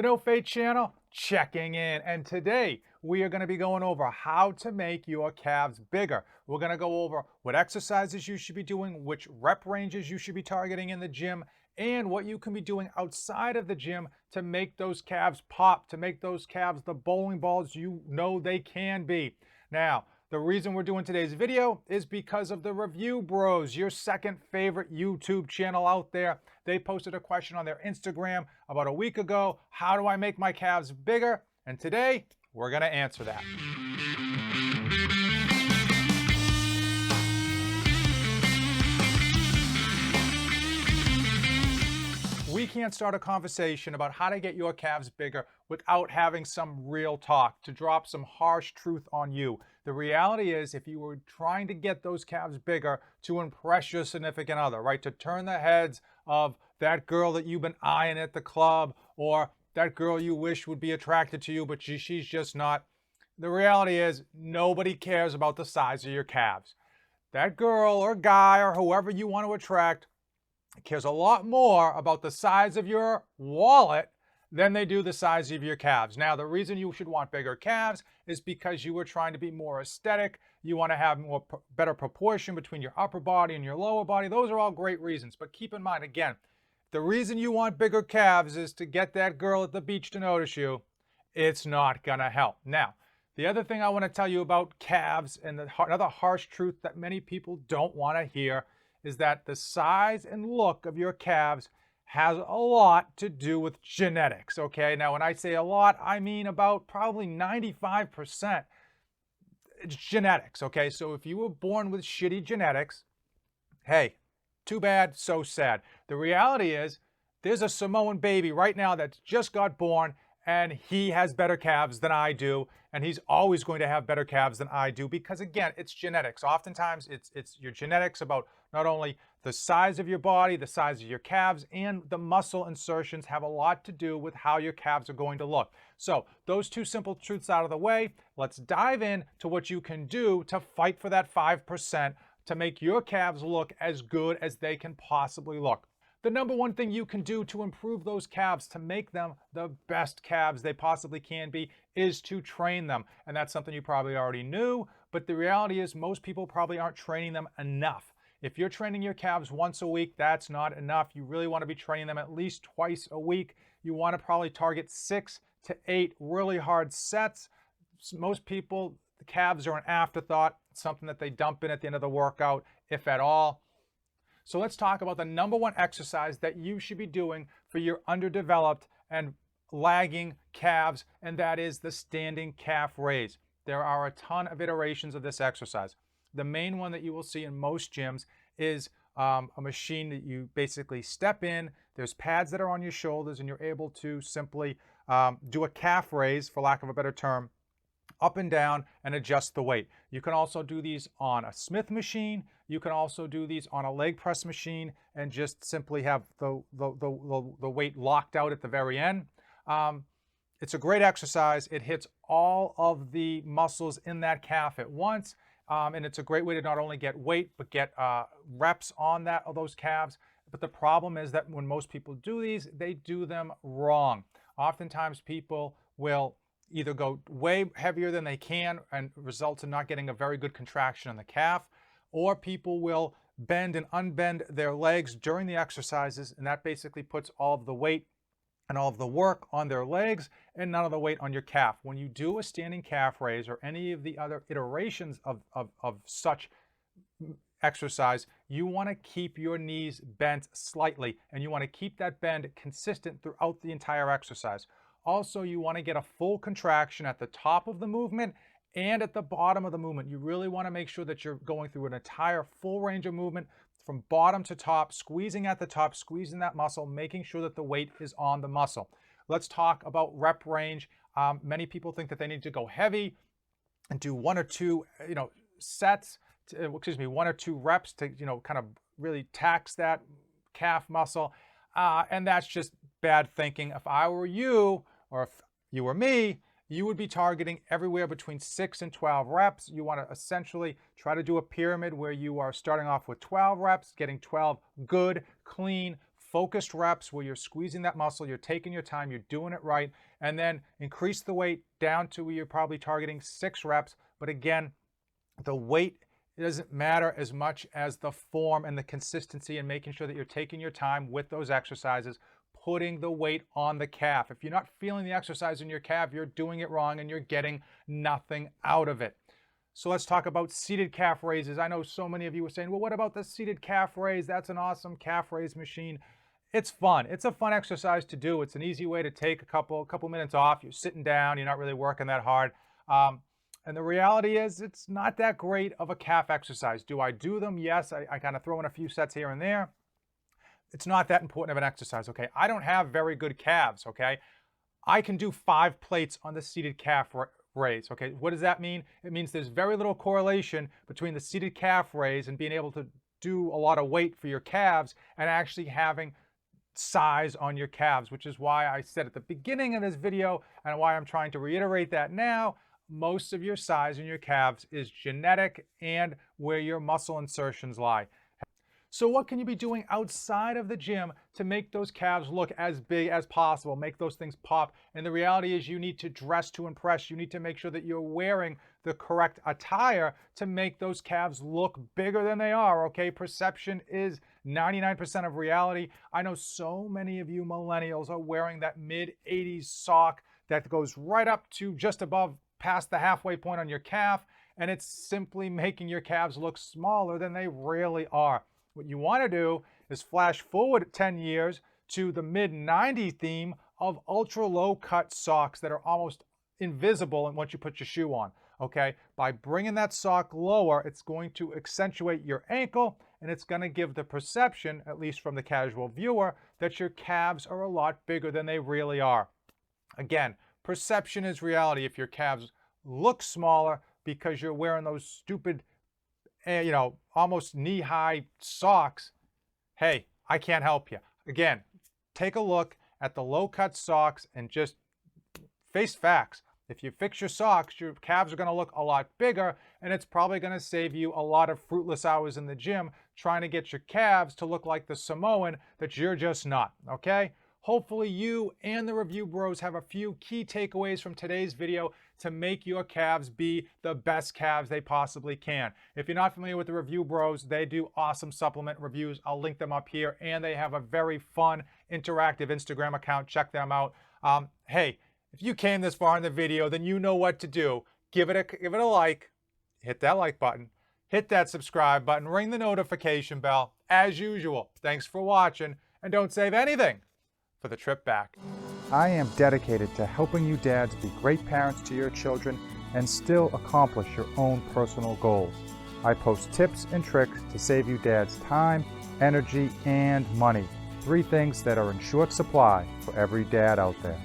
The No Fate channel checking in, and today we are going to be going over how to make your calves bigger. We're going to go over what exercises you should be doing, which rep ranges you should be targeting in the gym, and what you can be doing outside of the gym to make those calves pop, to make those calves the bowling balls you know they can be. Now, the reason we're doing today's video is because of the Review Bros, your second favorite YouTube channel out there. They posted a question on their Instagram about a week ago. How do I make my calves bigger? And today, we're going to answer that. We can't start a conversation about how to get your calves bigger without having some real talk, to drop some harsh truth on you. The reality is, if you were trying to get those calves bigger to impress your significant other, right, to turn the heads of that girl that you've been eyeing at the club, or that girl you wish would be attracted to you, but she's just not. The reality is, nobody cares about the size of your calves. That girl or guy or whoever you want to attract cares a lot more about the size of your wallet than they do the size of your calves. Now, the reason you should want bigger calves is because you are trying to be more aesthetic. You want to have better proportion between your upper body and your lower body. Those are all great reasons. But keep in mind, again, the reason you want bigger calves is to get that girl at the beach to notice you. It's not going to help. Now, the other thing I want to tell you about calves, and another harsh truth that many people don't want to hear, is that the size and look of your calves has a lot to do with genetics, okay? Now, when I say a lot, I mean about probably 95%. It's genetics, okay? So if you were born with shitty genetics, hey, too bad, so sad. The reality is, there's a Samoan baby right now that just got born, and he has better calves than I do, and he's always going to have better calves than I do because, again, it's genetics. Oftentimes, it's your genetics about not only the size of your body, the size of your calves, and the muscle insertions have a lot to do with how your calves are going to look. So those two simple truths out of the way, let's dive in to what you can do to fight for that 5% to make your calves look as good as they can possibly look. The number one thing you can do to improve those calves, to make them the best calves they possibly can be, is to train them. And that's something you probably already knew, but the reality is most people probably aren't training them enough. If you're training your calves once a week, that's not enough. You really want to be training them at least twice a week. You want to probably target 6 to 8 really hard sets. Most people, the calves are an afterthought, something that they dump in at the end of the workout, if at all. So let's talk about the number one exercise that you should be doing for your underdeveloped and lagging calves, and that is the standing calf raise. There are a ton of iterations of this exercise. The main one that you will see in most gyms is a machine that you basically step in. There's pads that are on your shoulders, and you're able to simply do a calf raise, for lack of a better term, up and down, and adjust the weight. You can also do these on a Smith machine. You can also do these on a leg press machine and just simply have the weight locked out at the very end. It's a great exercise. It hits all of the muscles in that calf at once. And it's a great way to not only get weight, but get reps on those calves. But the problem is that when most people do these, they do them wrong. Oftentimes people will either go way heavier than they can and result in not getting a very good contraction in the calf, or people will bend and unbend their legs during the exercises, and that basically puts all of the weight and all of the work on their legs and none of the weight on your calf. When you do a standing calf raise or any of the other iterations of such exercise, you want to keep your knees bent slightly, and you want to keep that bend consistent throughout the entire exercise. Also, you want to get a full contraction at the top of the movement and at the bottom of the movement. You really want to make sure that you're going through an entire full range of movement from bottom to top, squeezing at the top, squeezing that muscle, making sure that the weight is on the muscle. Let's talk about rep range. Many people think that they need to go heavy and do one or two, sets, one or two reps to, kind of really tax that calf muscle. And that's just bad thinking. If I were you, or if you were me, you would be targeting everywhere between 6 and 12 reps. You want to essentially try to do a pyramid where you are starting off with 12 reps, getting 12 good, clean, focused reps where you're squeezing that muscle, you're taking your time, you're doing it right, and then increase the weight down to where you're probably targeting 6 reps. But again, the weight doesn't matter as much as the form and the consistency, and making sure that you're taking your time with those exercises, putting the weight on the calf. If you're not feeling the exercise in your calf, you're doing it wrong and you're getting nothing out of it. So let's talk about seated calf raises. I know so many of you were saying, well, what about the seated calf raise? That's an awesome calf raise machine. It's fun. It's a fun exercise to do. It's an easy way to take a couple minutes off. You're sitting down, you're not really working that hard. And the reality is it's not that great of a calf exercise. Do I do them? Yes, I kind of throw in a few sets here and there. It's not that important of an exercise, okay? I don't have very good calves, okay? I can do 5 plates on the seated calf raise, okay? What does that mean? It means there's very little correlation between the seated calf raise and being able to do a lot of weight for your calves and actually having size on your calves, which is why I said at the beginning of this video and why I'm trying to reiterate that now. Most of your size in your calves is genetic and where your muscle insertions lie. So what can you be doing outside of the gym to make those calves look as big as possible, make those things pop? And the reality is you need to dress to impress. You need to make sure that you're wearing the correct attire to make those calves look bigger than they are, okay? Perception is 99% of reality. I know so many of you millennials are wearing that mid-80s sock that goes right up to just above past the halfway point on your calf, and it's simply making your calves look smaller than they really are. What you want to do is flash forward 10 years to the mid-90s theme of ultra low cut socks that are almost invisible once you put your shoe on, okay? By bringing that sock lower, it's going to accentuate your ankle, and it's going to give the perception, at least from the casual viewer, that your calves are a lot bigger than they really are. Again, perception is reality. If your calves look smaller because you're wearing those stupid, almost knee-high socks, hey, I can't help you. Again, take a look at the low-cut socks and just face facts. If you fix your socks, your calves are going to look a lot bigger, and it's probably going to save you a lot of fruitless hours in the gym trying to get your calves to look like the Samoan that you're just not, okay? Hopefully you and the Review Bros have a few key takeaways from today's video to make your calves be the best calves they possibly can. If you're not familiar with the Review Bros, they do awesome supplement reviews. I'll link them up here, and they have a very fun, interactive Instagram account. Check them out. Hey, if you came this far in the video, then you know what to do. Give it a like, hit that like button, hit that subscribe button, ring the notification bell. As usual, thanks for watching, and don't save anything for the trip back. I am dedicated to helping you dads be great parents to your children and still accomplish your own personal goals. I post tips and tricks to save you dads time, energy, and money. 3 things that are in short supply for every dad out there.